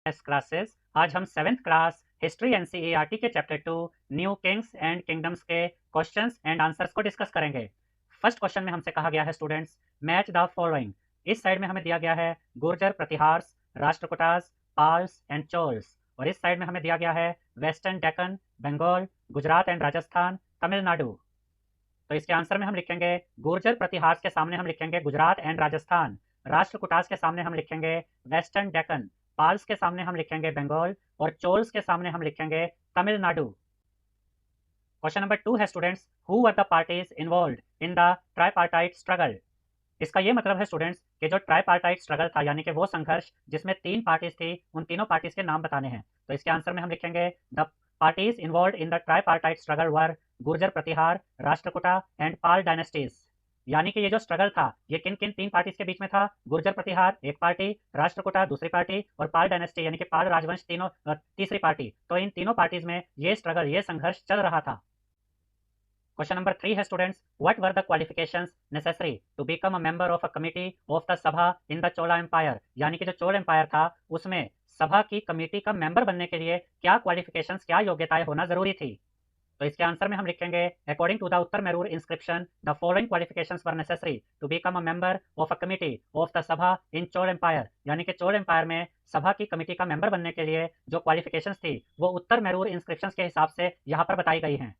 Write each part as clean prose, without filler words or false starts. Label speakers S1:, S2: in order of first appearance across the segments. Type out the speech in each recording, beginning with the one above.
S1: Classes. आज हम 7th class history NCERT के chapter 2 new Kings and kingdoms के क्वेश्चंस एंड आंसर्स को डिस्कस करेंगे। फर्स्ट क्वेश्चन में हमसे कहा गया है स्टूडेंट्स, मैच द फॉलोइंग। इस साइड में हमें दिया गया है गुर्जर प्रतिहार्स, राष्ट्रकूटास, पाल्स एंड चोल्स, और इस साइड में हमें दिया गया है वेस्टर्न डेक्कन, बंगाल, गुजरात एंड राजस्थान, तमिलनाडु। तो इसके आंसर में हम लिखेंगे गुर्जर प्रतिहास के सामने हम लिखेंगे गुजरात एंड राजस्थान, राष्ट्रकूटास के सामने हम लिखेंगे वेस्टर्न डेक्कन, पाल्स के सामने हम लिखेंगे बंगाल, और चोल्स के सामने हम लिखेंगे तमिलनाडु। क्वेश्चन नंबर 2 है students, who were the parties involved in the tripartite struggle. इसका ये मतलब है स्टूडेंट्स कि जो ट्राइपार्टाइट स्ट्रगल था यानी कि वो संघर्ष जिसमें 3 पार्टीज थी, उन तीनों पार्टीज के नाम बताने हैं। तो इसके आंसर में हम लिखेंगे the parties involved in the tripartite struggle were Gurjara Pratihara, Rashtrakuta and Pala dynasties. यानी कि ये जो स्ट्रगल था ये किन किन 3 पार्टीज के बीच में था? गुर्जर प्रतिहार एक पार्टी, राष्ट्रकूटा दूसरी पार्टी, और पाल डायनेस्टी यानी कि पाल राजवंश तीनों तीसरी पार्टी। तो इन तीनों पार्टीज में ये स्ट्रगल, ये संघर्ष चल रहा था। क्वेश्चन नंबर 3 है students, what were the qualifications necessary to become a member of a committee of the sabha in the Chola empire. यानी कि जो चोल एम्पायर था उसमें सभा की कमेटी का मेंबर बनने के लिए क्या क्वालिफिकेशंस, क्या योग्यताएं होना जरूरी थी? तो इसके आंसर में हम लिखेंगे according to the Uttaramerur inscription the following qualifications were necessary to become a member of a committee of the sabha in Chola empire. यानी कि चोल एम्पायर में सभा की कमेटी का मेंबर बनने के लिए जो क्वालिफिकेशंस थी वो उत्तर मैरूर इंस्क्रिप्शंस के हिसाब से यहाँ पर बताई गई हैं।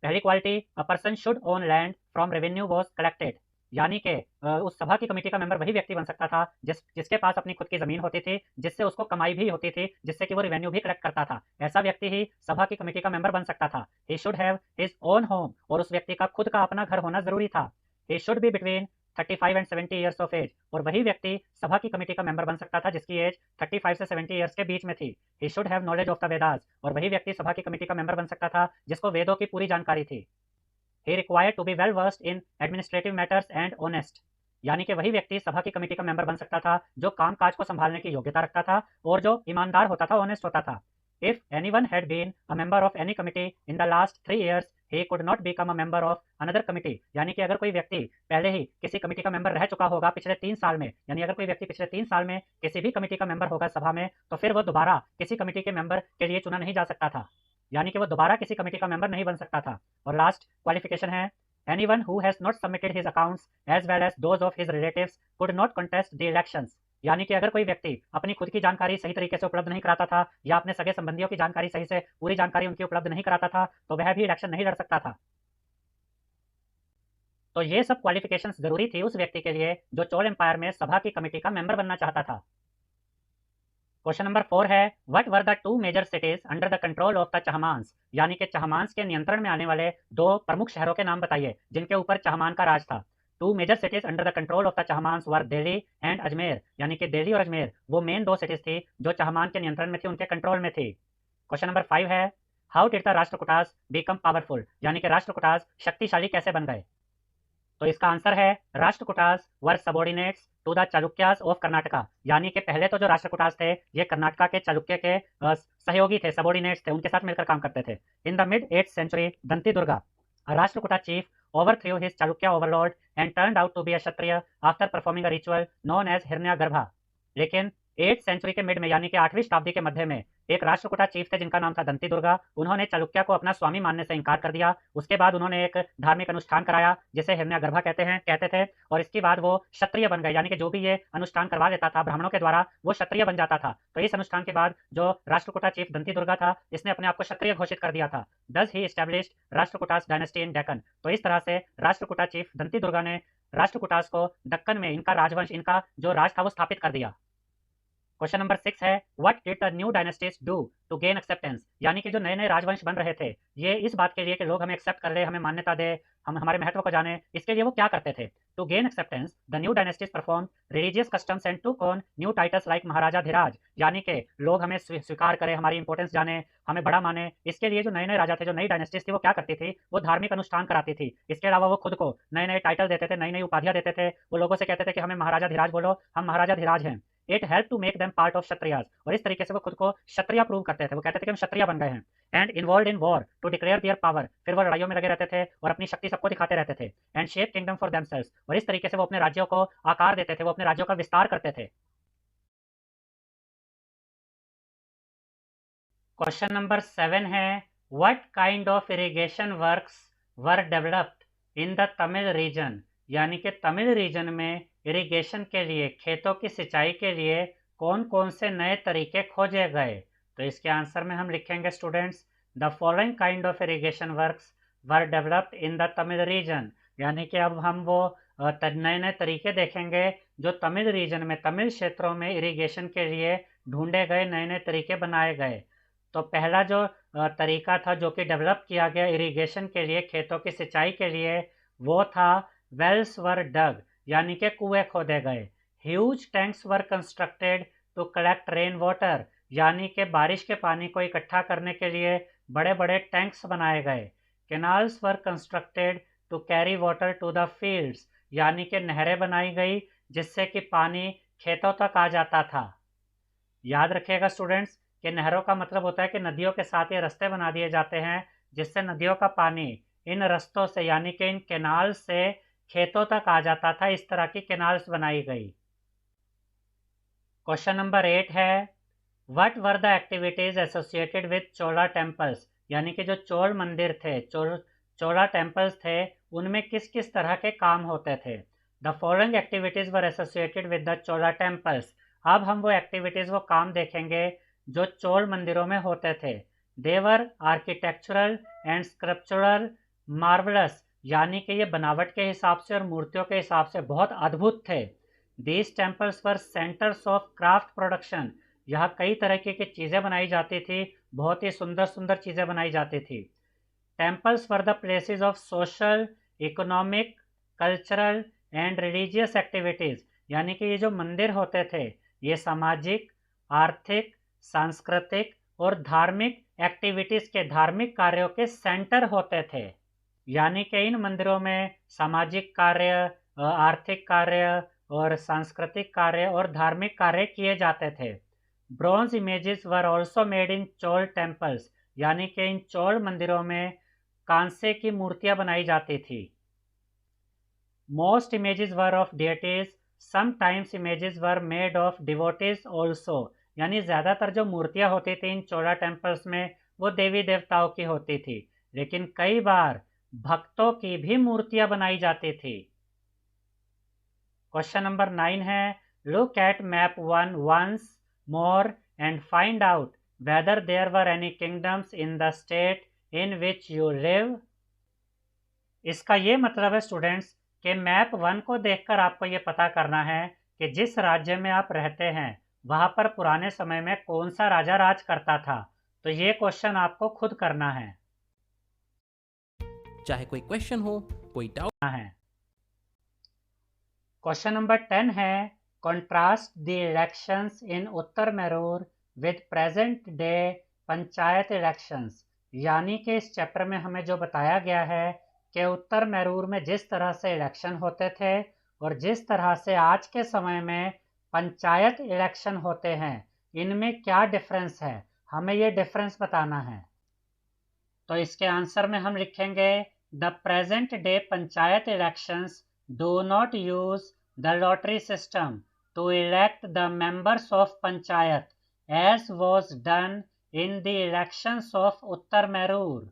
S1: पहली quality, a person should own land from revenue was collected. यानी कि उस सभा की कमेटी का मेंबर वही व्यक्ति बन सकता था जिसके पास अपनी खुद की जमीन होती थी, जिससे उसको कमाई भी होती थी, जिससे कि वो रेवेन्यू भी कलेक्ट करता था। ऐसा व्यक्ति ही सभा की कमेटी का मेंबर बन सकता था। He should have his own home, और उस व्यक्ति का खुद का अपना घर होना जरूरी था। He should be between 35 and 70 years of age, और वही व्यक्ति सभा की कमेटी का मेंबर बन सकता था जिसकी एज 35 से 70 ईयर्स के बीच में थी। He should have knowledge of the Vedas, और वही व्यक्ति सभा की कमेटी का मेंबर बन सकता था जिसको वेदों की पूरी जानकारी थी। He required to be well versed in administrative matters and honest. यानी कि वही व्यक्ति सभा की कमेटी का मेंबर बन सकता था जो काम काज को संभालने की योग्यता रखता था और जो ईमानदार होता था, ऑनेस्ट होता था। If anyone had been a member of any committee in the last 3 years he could not become a member of another committee. यानी कि अगर कोई व्यक्ति पहले ही किसी कमेटी का मेंबर रह चुका होगा पिछले 3 साल में, यानी अगर कोई व्यक्ति पिछले 3 साल में किसी भी कमेटी का मेंबर होगा सभा में, तो फिर वो दोबारा किसी कमेटी के मेंबर के लिए चुना नहीं जा सकता था। यानी कि वो दोबारा किसी कमेटी का मेंबर नहीं बन सकता था। और लास्ट क्वालिफिकेशन है, anyone who has not submitted his accounts as well as those of his relatives could not contest the elections। यानी कि अगर कोई व्यक्ति अपनी खुद की जानकारी सही तरीके से उपलब्ध नहीं कराता था या अपने सगे संबंधियों की जानकारी सही से पूरी जानकारी उनकी उपलब्ध नहीं कराता था तो वह भी इलेक्शन नहीं लड़ सकता था। तो ये सब क्वालिफिकेशंस जरूरी थी उस व्यक्ति के लिए जो चोल एम्पायर में सभा की कमेटी का मेंबर बनना चाहता था। क्वेश्चन नंबर 4 है, what were the 2 major cities under the control of the Chahamanas. यानी कि चहमांस के नियंत्रण में आने वाले 2 प्रमुख शहरों के नाम बताइए जिनके ऊपर चहमान का राज था। 2 major cities under the control of the Chahamanas were Delhi and Ajmer. यानी कि दिल्ली और अजमेर वो मेन 2 सिटीज थी जो चहमान के नियंत्रण में थी, उनके कंट्रोल में थी। क्वेश्चन नंबर 5 है, how did the Rashtrakutas become powerful. यानी कि राष्ट्रकूटास शक्तिशाली कैसे बन गए? तो इसका आंसर है Rashtrakutas were subordinates to the Chalukyas of Karnataka. यानी कि पहले तो जो राष्ट्रकूटास थे ये कर्नाटका के चालुक्य के सहयोगी थे, सबॉर्डिनेट्स थे, उनके साथ मिलकर काम करते थे। In the mid 8th century Dantidurga Rashtrakuta chief overthrew his Chalukya overlord and turned out to be a Kshatriya after performing a ritual known as Hiranyagarbha। लेकिन 8th सेंचुरी के मिड में यानी कि 8वीं शताब्दी के मध्य में एक राष्ट्रकूटा चीफ थे जिनका नाम था दंती दुर्गा। उन्होंने चालुक्य को अपना स्वामी मानने से इनकार कर दिया। उसके बाद उन्होंने एक धार्मिक अनुष्ठान कराया जिसे हिरण्यगर्भा कहते थे, और इसके बाद वो क्षत्रिय बन गए। यानी कि जो भी ये अनुष्ठान करवा लेता था ब्राह्मणों के द्वारा वो क्षत्रिय बन जाता था। तो इस अनुष्ठान के बाद जो राष्ट्रकूटा चीफ दंती दुर्गा था इसने अपने आप को क्षत्रिय घोषित कर दिया था। Thus he established Rashtrakutas dynasty in Deccan. तो इस तरह से राष्ट्रकूटा चीफ दंती दुर्गा ने राष्ट्रकूटास को दक्कन में इनका राजवंश, इनका जो राज था वो स्थापित कर दिया। क्वेश्चन नंबर 6 है, what did the new dynasties do to gain acceptance. यानी कि जो नए नए राजवंश बन रहे थे ये इस बात के लिए कि लोग हमें एक्सेप्ट कर ले, हमें मान्यता दे, हम हमारे महत्व को जाने, इसके लिए वो क्या करते थे? To gain acceptance the new dynasties perform religious customs and to own new titles like Maharaja Dhiraj. यानी कि लोग हमें स्वीकार करें, हमारी इंपॉर्टेंस जाने, हमें बड़ा माने, इसके लिए जो नए नए राजा थे, जो नई डायनेस्टीज थी वो क्या करती थी? वो धार्मिक अनुष्ठान कराती थी। इसके अलावा वो खुद को नए नए टाइटल देते थे, नई नई उपाधियां देते थे। वो लोगों से कहते थे कि हमें महाराजा धीराज बोलो, हम महाराजा धीराज हैं। It help to make them part of Kshatriyas, और इस तरीके से वो खुद को क्षत्रिय प्रूव करते थे। वो कहते थे कि हम क्षत्रिय बन गए हैं। And involve in war to declare their power, फिर वो लड़ाइयों में लगे रहते थे और अपनी शक्ति सबको दिखाते रहते थे। And shape kingdom for themselves, और इस तरीके से वो अपने राज्यों को आकार देते थे, वो अपने राज्यों का विस्तार करते थे। क्वेश्चन नंबर 7 है what kind of irrigation works were developed in the Tamil region, यानी कि तमिल रीजन में इरिगेशन के लिए, खेतों की सिंचाई के लिए कौन कौन से नए तरीके खोजे गए। तो इसके आंसर में हम लिखेंगे students, the following kind of irrigation works were developed in the Tamil region, यानी कि अब हम वो नए नए तरीके देखेंगे जो तमिल रीजन में, तमिल क्षेत्रों में इरिगेशन के लिए ढूंढे गए, नए नए तरीके बनाए गए। तो पहला जो तरीका था जो कि डेवलप किया गया इरिगेशन के लिए, खेतों की सिंचाई के लिए, वो था वेल्स वर डग, यानी कि कुएं खोदे गए। Huge tanks were constructed to collect rain water, यानी कि बारिश के पानी को इकट्ठा करने के लिए बड़े बड़े टैंक्स बनाए गए। Canals were constructed to carry water to the fields, यानी कि नहरें बनाई गई जिससे कि पानी खेतों तक आ जाता था। याद रखिएगा स्टूडेंट्स कि नहरों का मतलब होता है कि नदियों के साथ ये रास्ते बना दिए जाते हैं जिससे नदियों का पानी इन रास्तों से, यानी कि इन कैनाल से खेतों तक आ जाता था। इस तरह की कैनाल्स बनाई गई। क्वेश्चन नंबर 8 है what were the activities associated with Chola temples, यानी कि जो चोल मंदिर थे, चोला टेम्पल्स थे, उनमें किस किस तरह के काम होते थे। The following activities were associated with the Chola temples. अब हम वो एक्टिविटीज, वो काम देखेंगे जो चोल मंदिरों में होते थे। देवर आर्किटेक्चरल एंड स्क्रप्चरल मार्वलस, यानी कि ये बनावट के हिसाब से और मूर्तियों के हिसाब से बहुत अद्भुत थे। These temples were centres of craft production, यहाँ कई तरह की चीज़ें बनाई जाती थी, बहुत ही सुंदर सुंदर चीज़ें बनाई जाती थी। Temples were the places of social, economic, cultural and religious activities, यानी कि ये जो मंदिर होते थे ये सामाजिक, आर्थिक, सांस्कृतिक और धार्मिक एक्टिविटीज के, धार्मिक कार्यों के सेंटर होते थे। यानी कि इन मंदिरों में सामाजिक कार्य, आर्थिक कार्य और सांस्कृतिक कार्य और धार्मिक कार्य किए जाते थे। Bronze images were also made in Chola temples, यानी कि इन चोल मंदिरों में कांसे की मूर्तियां बनाई जाती थी। Most images were of deities, sometimes images were made of devotees also, यानी ज़्यादातर जो मूर्तियां होती थी इन चोला टेम्पल्स में वो देवी देवताओं की होती थी, लेकिन कई बार भक्तों की भी मूर्तियां बनाई जाती थी। क्वेश्चन नंबर 9 है look at map 1 once more and find out whether there were any kingdoms in the state in which you live. इसका ये मतलब है स्टूडेंट्स कि मैप 1 को देखकर आपको ये पता करना है कि जिस राज्य में आप रहते हैं वहां पर पुराने समय में कौन सा राजा राज करता था। तो ये क्वेश्चन आपको खुद करना है,
S2: चाहे कोई क्वेश्चन हो, कोई डाउट
S1: है। क्वेश्चन नंबर 10 है contrast the elections in Uttaramerur with present day panchayat elections, यानी कि इस चैप्टर में हमें जो बताया गया है कि उत्तर मैरूर में जिस तरह से इलेक्शन होते थे और जिस तरह से आज के समय में पंचायत इलेक्शन होते हैं, इनमें क्या डिफरेंस है, हमें ये डिफरेंस बताना है। तो इसके आंसर में हम लिखेंगे the present day panchayat elections do not use the lottery system to elect the members of panchayat as was done in the elections of Uttaramerur.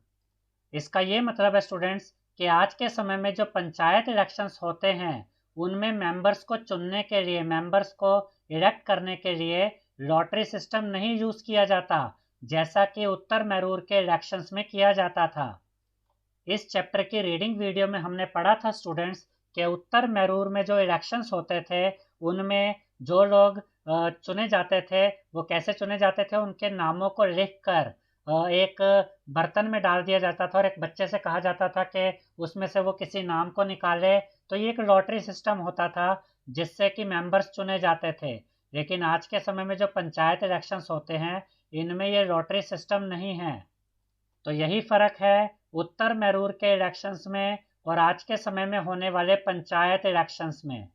S1: इसका ये मतलब है स्टूडेंट्स कि आज के समय में जो पंचायत इलेक्शंस होते हैं उनमें मेंबर्स को चुनने के लिए, मेंबर्स को इलेक्ट करने के लिए लॉटरी सिस्टम नहीं यूज किया जाता जैसा कि उत्तर मैरूर के इलेक्शंस में किया जाता था। इस चैप्टर की रीडिंग वीडियो में हमने पढ़ा था स्टूडेंट्स कि उत्तर मैरूर में जो इलेक्शंस होते थे उनमें जो लोग चुने जाते थे वो कैसे चुने जाते थे, उनके नामों को लिखकर एक बर्तन में डाल दिया जाता था और एक बच्चे से कहा जाता था कि उसमें से वो किसी नाम को निकाले। तो ये एक लॉटरी सिस्टम होता था जिससे कि मेंबर्स चुने जाते थे। लेकिन आज के समय में जो पंचायत इलेक्शंस होते हैं इनमें ये लॉटरी सिस्टम नहीं है। तो यही फ़र्क है उत्तर मैरूर के इलेक्शंस में और आज के समय में होने वाले पंचायत इलेक्शंस में।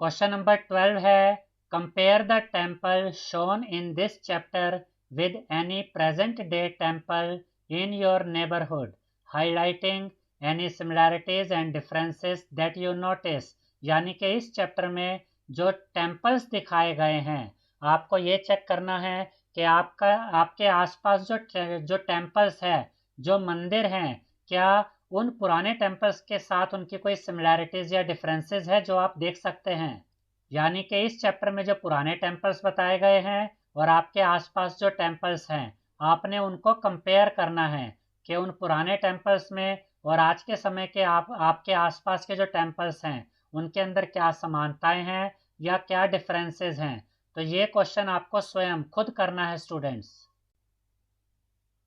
S1: क्वेश्चन नंबर 12 है compare the temple shown in this chapter with any present day temple in your neighborhood, highlighting any similarities and differences that you notice। यानी कि इस चैप्टर में जो टेम्पल्स दिखाए गए हैं आपको ये चेक करना है कि आपके आसपास जो टेम्पल्स है, जो मंदिर हैं, क्या उन पुराने टेम्पल्स के साथ उनकी कोई सिमिलैरिटीज या डिफरेंसेस है जो आप देख सकते हैं। यानी कि इस चैप्टर में जो पुराने टेम्पल्स बताए गए हैं और आपके आसपास जो टेम्पल्स हैं, आपने उनको कंपेयर करना है कि उन पुराने टेम्पल्स में और आज के समय के आपके आसपास के जो टेम्पल्स हैं उनके अंदर क्या समानताएं हैं या क्या डिफरेंसेस हैं। तो ये क्वेश्चन आपको स्वयं खुद करना है स्टूडेंट्स।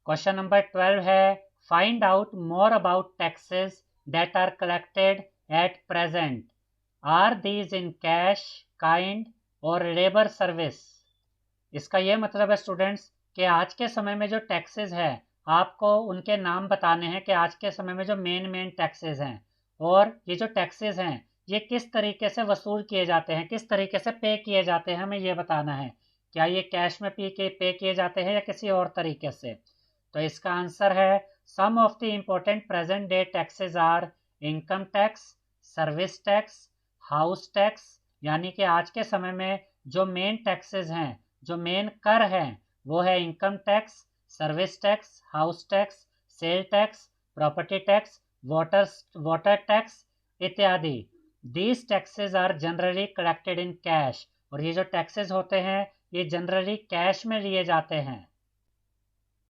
S1: क्वेश्चन नंबर 12 है, find out more about taxes that are collected at present. Are these in cash, kind or labour service. इसका यह मतलब है स्टूडेंट्स कि आज के समय में जो टैक्सेस है, आपको उनके नाम बताने हैं कि आज के समय में जो मेन टैक्सेस हैं, और ये जो टैक्सेस हैं ये किस तरीके से वसूल किए जाते हैं, किस तरीके से पे किए जाते हैं, हमें ये बताना है। क्या ये कैश में पे किए जाते हैं या किसी और तरीके से। तो इसका आंसर है, some of the important present day taxes are income tax, service tax, house tax. यानी कि आज के समय में जो मेन टैक्सेस हैं, जो मेन कर हैं, वो है income tax, service tax, house tax, sale tax, property tax, water tax इत्यादि। These taxes are generally collected in cash. और ये जो टैक्सेस होते हैं ये जनरली कैश में लिए जाते हैं।